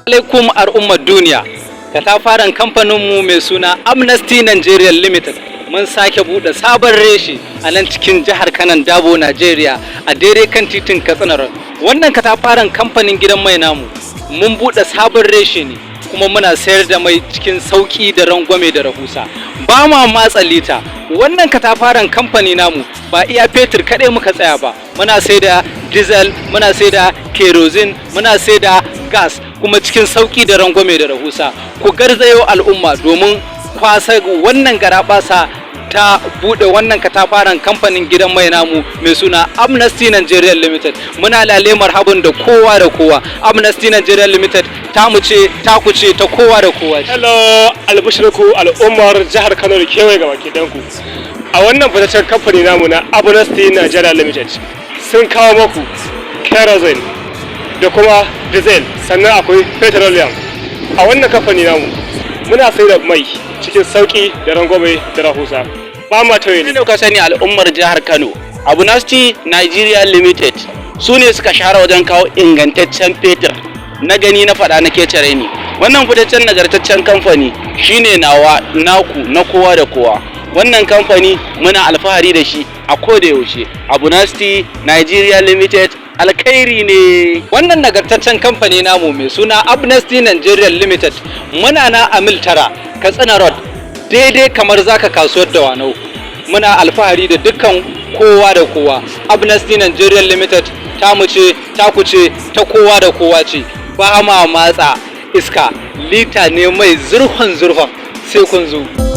alaikum al'ummar duniya, katafaren kamfaninmu mai suna Abunasty Nigeria Limited mun sake buɗe sabon reshe a nan cikin jihar Kanan Dabo, Najeriya, a daidai kan titin Katsina Road. Wannan katafaren kamfanin gidan mai namu mun buɗe sabon reshe ne, kuma muna sayar da mai cikin sauki da rangwame da rahusa. Ba ma matsa lita. Wannan katafaren kamfani namu ba iya fetur kaɗai muka tsaya ba, muna sai da diesel, muna sai da kerosene, muna sai da gas, kuma cikin sauki da rangwame da rahusa. Ku garzayo al'umma domin kwasa wannan garabasa ta bude wannan katafaren kamfanin gidan mai namu mai suna Abunasty Nigeria Limited. Muna lale marhaban da kowa da kowa. Abunasty Nigeria Limited ta mu ce, ta ku ce, ta kowa da kowa. Hello, albishirku al'ummar jihar Kano da kewaye gaba ki danku. A wannan fitaccen kamfani namu na Abunasty Nigeria Limited sun kawo muku kerosene da kuma diesel, sannan akwai petroleum. A wannan kamfani namu muna sai da mai cikin sauki da rangwame da rahusa. Ba ma tauye ne. Ka sani al'ummar jihar Kano, Abunasty Nigeria Limited su ne suka shahara wajen kawo ingantaccen fetur. Na gani na faɗa na kecere ni. Wannan fitaccen nagartaccen kamfani shine nawa, naku, na kowa da kowa. Wannan kamfani muna alfahari da shi a koda yaushe. Abunasty Nigeria Limited alkhairi ne. Wannan nagartaccen kamfani namu mai suna Abunasty Nigeria Limited muna na Amil Tara, Katsina Road, daidai kamar zaka kasuwar Dawanau. Muna alfahari da dukkan kowa da kowa. Abunasty Nigeria Limited ta mu ce, ta ku ce, ta kowa da kowa ce. Ba ma matsa iska, lita ne mai zurfan sai kun zo.